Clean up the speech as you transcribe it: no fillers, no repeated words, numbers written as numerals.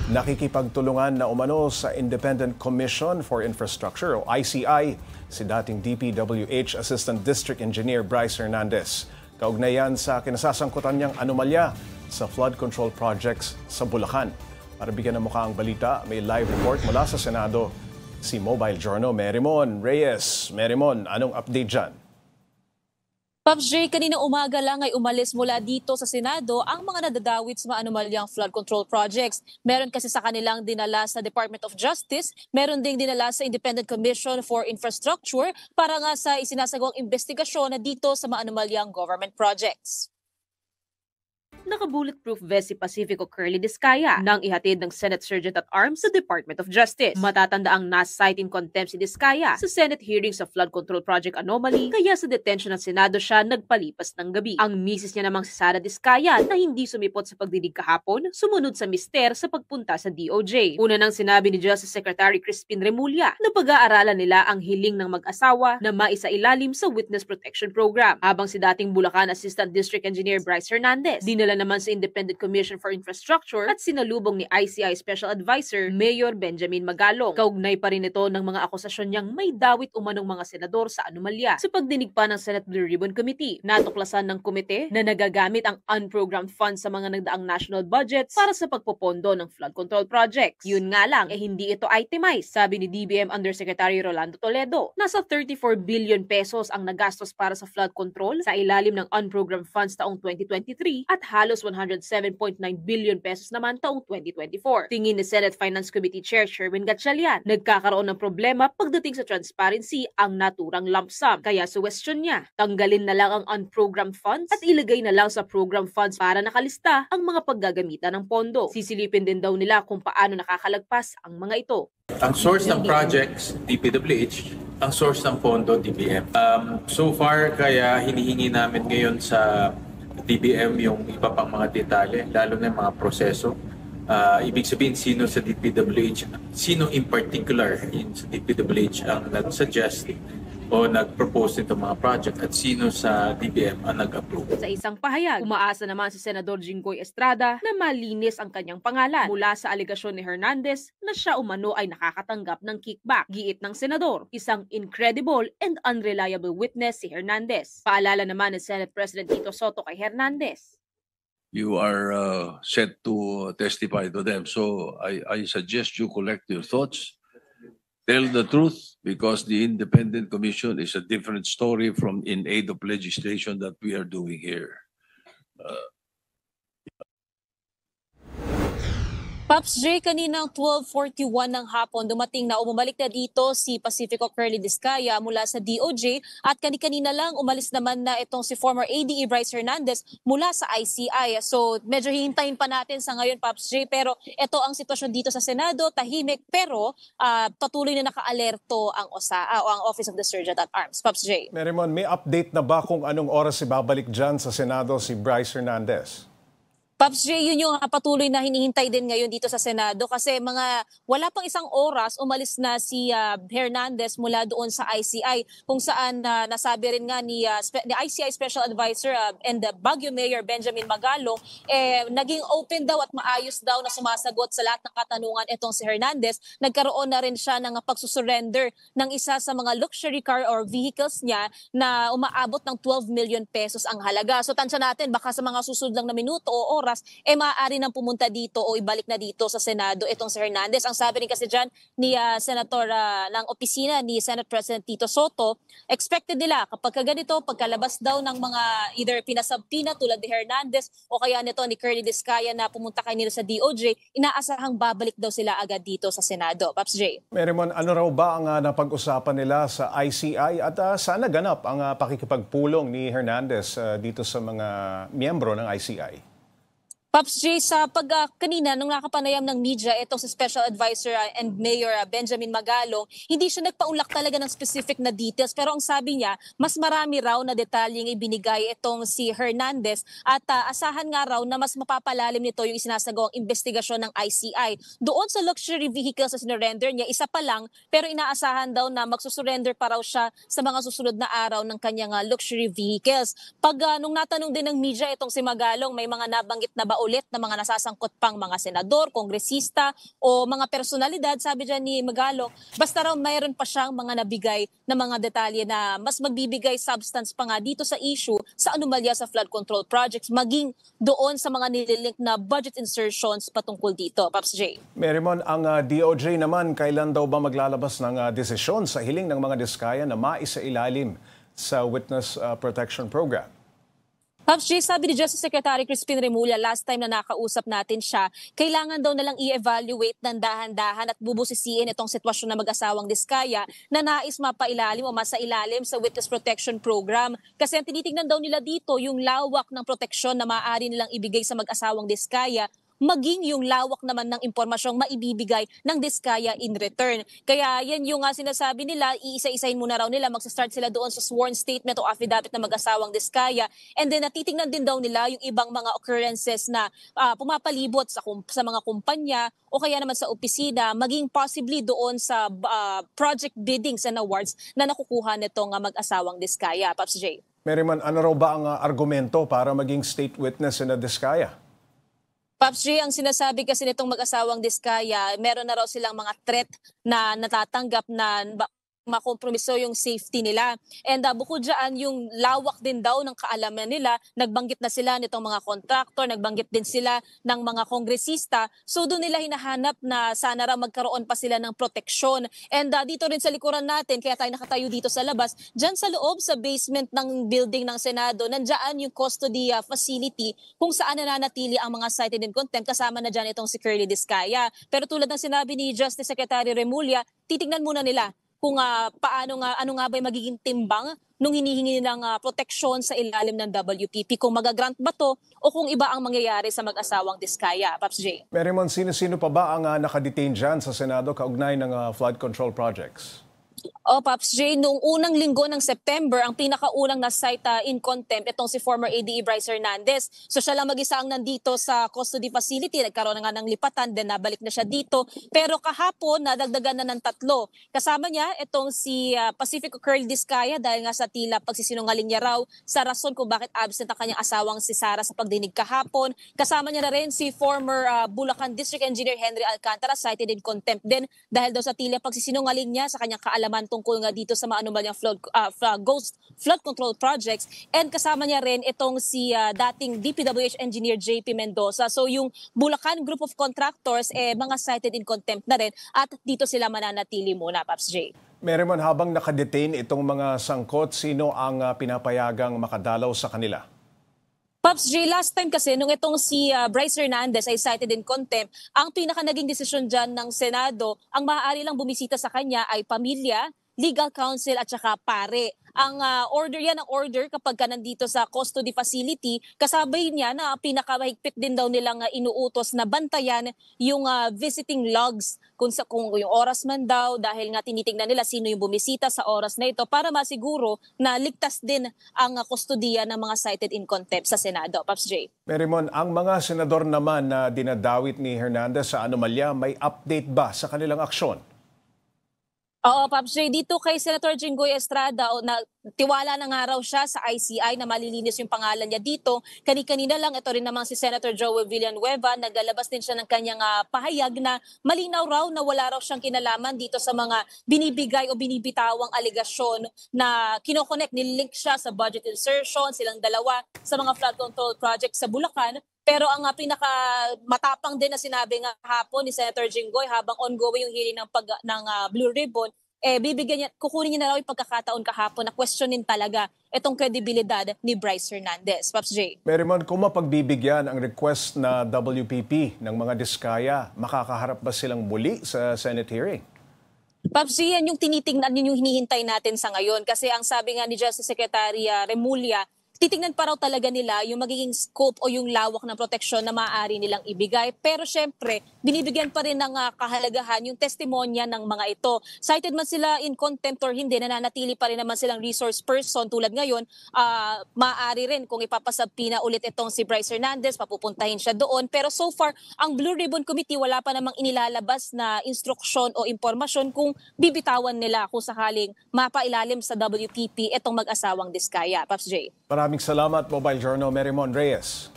Nakikipagtulungan na umano sa Independent Commission for Infrastructure o ICI si dating DPWH Assistant District Engineer Bryce Hernandez. Kaugnayan sa kinasasangkutan niyang anomalya sa flood control projects sa Bulacan. Para bigyan ng mukha ang balita, may live report mula sa Senado si Mobile Journal Merimon Reyes. Merimon, anong update dyan? Pops J, kaninang umaga lang ay umalis mula dito sa Senado ang mga nadadawit sa mga anomalyang flood control projects. Meron kasi sa kanilang dinala sa Department of Justice, meron ding dinala sa Independent Commission for Infrastructure para nga sa isinasagawang investigasyon na dito sa mga anomalyang government projects. Naka-bulletproof vest si Pacifico Curly Discaya nang ihatid ng Senate Sergeant at Arms sa Department of Justice. Matatanda ang na-cite in contempt si Discaya sa Senate hearing sa flood control project anomaly, kaya sa detention ng Senado siya nagpalipas ng gabi. Ang misis niya namang si Sara Discaya na hindi sumipot sa pagdinig kahapon, sumunod sa mister sa pagpunta sa DOJ. Una nang sinabi ni Justice Secretary Crispin Remulla na pag-aaralan nila ang hiling ng mag-asawa na maisailalim sa Witness Protection Program. Habang si dating Bulacan Assistant District Engineer Bryce Hernandez, dinala naman sa Independent Commission for Infrastructure at sinalubong ni ICI Special Advisor Mayor Benjamin Magalong. Kaugnay pa rin ito ng mga akusasyon niyang may dawit umanong mga senador sa anomalya. Sa pagdinig pa ng Senate Blue Ribbon Committee, natuklasan ng komite na nagagamit ang unprogrammed funds sa mga nagdaang national budgets para sa pagpopondo ng flood control projects. Yun nga lang, hindi ito itemized. Sabi ni DBM Undersecretary Rolando Toledo, nasa 34 billion pesos ang nagastos para sa flood control sa ilalim ng unprogrammed funds taong 2023 at halos 107.9 billion pesos naman taong 2024. Tingin ni Senate Finance Committee Chair Sherwin Gatchalian, nagkakaroon ng problema pagdating sa transparency ang naturang lump sum. Kaya suwestiyon niya, tanggalin na lang ang unprogrammed funds at ilagay na lang sa program funds para nakalista ang mga paggagamitan ng pondo. Sisilipin din daw nila kung paano nakakalagpas ang mga ito. Ang source ng projects, DPWH, ang source ng pondo, DBM. So far, kaya hinihingi namin ngayon sa DBM yung iba pang mga detalye, lalo na yung mga proseso. Ibig sabihin, sino sa DPWH, sino in particular sa DPWH ang nag-suggest o nag-propose nito mga project at sino sa DBM ang nag-approve. Sa isang pahayag, umaasa naman si Senador Jinggoy Estrada na malinis ang kanyang pangalan mula sa alegasyon ni Hernandez na siya umano ay nakakatanggap ng kickback. Giit ng Senador, isang incredible and unreliable witness si Hernandez. Paalala naman ni Senate President Tito Soto kay Hernandez. You are set to testify to them. So I suggest you collect your thoughts. Tell the truth, because the Independent Commission is a different story from in aid of legislation that we are doing here. Pops J, kaninang 12:41 ng hapon, dumating na bumalik na dito si Pacifico Curly Discaya mula sa DOJ at kanina lang umalis naman na itong si former ADE Bryce Hernandez mula sa ICI. So medyo hihintayin pa natin sa ngayon, Pops J, pero ito ang sitwasyon dito sa Senado, tahimik pero patuloy na naka-alerto ang OSA o ang Office of the Sergeant at Arms. Pops J. Merimon, may update na ba kung anong oras ibabalik dyan sa Senado si Bryce Hernandez? Pops J, yun yung patuloy na hinihintay din ngayon dito sa Senado kasi wala pang isang oras umalis na si Hernandez mula doon sa ICI kung saan nasabi rin nga ni ICI Special Advisor and the Baguio Mayor Benjamin Magalong naging open daw at maayos daw na sumasagot sa lahat ng katanungan itong si Hernandez. Nagkaroon na rin siya ng pagsusurrender ng isa sa mga luxury car or vehicles niya na umaabot ng 12 million pesos ang halaga. So tansya natin baka sa mga susunod lang na minuto o oras, maaari nang pumunta dito o ibalik na dito sa Senado itong si Hernandez. Ang sabi rin kasi dyan ni Senator ng opisina ni Senate President Tito Soto, expected nila kapag ganito, pagkalabas daw ng mga either pinasabtina tulad ni Hernandez o kaya nito ni Curly Discaya na pumunta kanila sa DOJ, inaasahang babalik daw sila agad dito sa Senado. Pops J. Merimon, ano raw ba ang napag-usapan nila sa ICI at saan naganap ang pakikipagpulong ni Hernandez dito sa mga miyembro ng ICI? Pops J, sa kanina nung nakapanayam ng media, itong si Special Advisor and Mayor Benjamin Magalong, hindi siya nagpaulak talaga ng specific na details. Pero ang sabi niya, mas marami raw na detalyeng ibinigay itong si Hernandez at asahan nga raw na mas mapapalalim nito yung isinasagawang investigasyon ng ICI. Doon sa luxury vehicles na sinurrender niya, isa pa lang, pero inaasahan daw na magsusurrender pa raw siya sa mga susunod na araw ng kanyang luxury vehicles. Nung natanong din ng media itong si Magalong, may mga nabanggit na ba ulit ng mga nasasangkot pang mga senador, kongresista o mga personalidad, sabi dyan ni Magalong, basta raw mayroon pa siyang mga nabigay na mga detalye na mas magbibigay substance pa nga dito sa issue sa anomalya sa flood control projects, maging doon sa mga nililink na budget insertions patungkol dito. Paps J. Merimon, ang DOJ naman, kailan daw ba maglalabas ng desisyon sa hiling ng mga diskaya na maisailalim sa Witness Protection Program? Paps J, sabi ni Justice Secretary Crispin Remulla last time na nakausap natin siya, kailangan daw nalang i-evaluate ng dahan-dahan at bubusisiin itong sitwasyon ng mag-asawang diskaya na nais mapailalim o masailalim sa Witness Protection Program. Kasi ang tinitingnan daw nila dito yung lawak ng proteksyon na maaari nilang ibigay sa mag-asawang diskaya, maging yung lawak naman ng impormasyong maibibigay ng diskaya in return. Kaya yan yung sinasabi nila, iisa-isahin muna raw nila, magsa-start sila doon sa sworn statement o affidavit ng mag-asawang diskaya. And then natitingnan din daw nila yung ibang mga occurrences na pumapalibot sa mga kumpanya o kaya naman sa opisina, maging possibly doon sa project biddings and awards na nakukuha nitong mag-asawang diskaya. Paps J. Merimon, ano raw ba ang argumento para maging state witness in a diskaya? Paps J, ang sinasabi kasi nitong mag-asawang diskaya, meron na raw silang mga threat na natatanggap na makompromiso yung safety nila. And bukod dyan, yung lawak din daw ng kaalaman nila, nagbanggit na sila nitong mga contractor, nagbanggit din sila ng mga kongresista. So doon nila hinahanap na sana raw magkaroon pa sila ng proteksyon. And dito rin sa likuran natin, kaya tayo nakatayo dito sa labas, dyan sa loob, sa basement ng building ng Senado, nandyan yung custody facility kung saan nananatili ang mga cited in contempt, kasama na dyan itong si Curly Diskaya. Pero tulad ng sinabi ni Justice Secretary Remulla, titignan muna nila kung ano nga ba yung magiging timbang nung hinihingi ng proteksyon sa ilalim ng WPP, kung magagrant ba to o kung iba ang mangyayari sa mag-asawang diskaya. Paps J. Merimon, sino-sino pa ba ang nakadetain dyan sa Senado kaugnay ng flood control projects? Paps J, noong unang linggo ng September, ang pinakaunang na-cite in contempt itong si former ADE Bryce Hernandez. So siya lang mag-isa ang nandito sa custody facility. Nagkaroon na nga ng lipatan, then nabalik na siya dito. Pero kahapon, nadagdagan na ng 3. Kasama niya itong si Pacifico Curly Diskaya dahil nga sa tila pagsisinungaling niya raw sa rason kung bakit absent ang kanyang asawang si Sara sa pagdinig kahapon. Kasama niya na rin si former Bulacan District Engineer Henry Alcantara, cited in contempt din dahil daw sa tila pagsisinungaling niya sa kanyang kaalaman tungkol nga dito sa maanumalyang ghost flood control projects. And kasama niya rin itong si dating DPWH Engineer JP Mendoza. So yung Bulacan Group of Contractors, mga cited in contempt na rin at dito sila mananatili muna, Paps J. Merimon, habang nakadetain itong mga sangkot, sino ang pinapayagang makadalaw sa kanila? Paps J, last time kasi, nung itong si Bryce Hernandez ay cited in contempt, ang pinaka naging desisyon dyan ng Senado, ang maaari lang bumisita sa kanya ay pamilya, legal counsel at saka pare. Ang order kapag ka nandito sa custody facility, kasabay niya na pinakamahigpit din daw nilang inuutos na bantayan yung visiting logs kung yung oras man daw, dahil nga tinitingnan nila sino yung bumisita sa oras na ito para masiguro na ligtas din ang kustodiya ng mga cited in contempt sa Senado. Paps J. Merimon, ang mga senador naman na dinadawit ni Hernandez sa anomalya, may update ba sa kanilang aksyon? Oo, Paps J, dito kay Senator Jinggoy Estrada, tiwala na nga raw siya sa ICI na malilinis yung pangalan niya dito. Kanina lang, ito rin naman si Senator Joel Villanueva, naglalabas din siya ng kanyang pahayag na malinaw raw na wala raw siyang kinalaman dito sa mga binibigay o binibitawang aligasyon na kinokonek, nilink siya sa budget insertion, silang dalawa sa mga flood control project sa Bulacan. Pero ang pinaka matapang din na sinabi nga hapon ni Senator Jinggoy habang ongoing yung hearing ng Blue Ribbon, kukunin niya na raw yung pagkakataon kahapon na questionin talaga itong kredibilidad ni Bryce Hernandez. Paps J. Merimon, kung mapagbibigyan ang request na WPP ng mga diskaya, makakaharap ba silang muli sa Senate hearing? Paps J, yan yung tinitingnan, yun yung hinihintay natin sa ngayon. Kasi ang sabi nga ni Justice Secretary Remulla, titingnan pa raw talaga nila yung magiging scope o yung lawak ng proteksyon na maaari nilang ibigay. Pero syempre, binibigyan pa rin ng kahalagahan yung testimonya ng mga ito. Cited man sila in contempt or hindi, nananatili pa rin naman silang resource person. Tulad ngayon, maaari rin kung ipapasabpina ulit itong si Bryce Hernandez, papupuntahin siya doon. Pero so far, ang Blue Ribbon Committee wala pa namang inilalabas na instruksyon o impormasyon kung bibitawan nila kung sakaling mapailalim sa WPP itong mag-asawang diskaya. Paps J. Maraming salamat, Mobile Journal Merimon Reyes.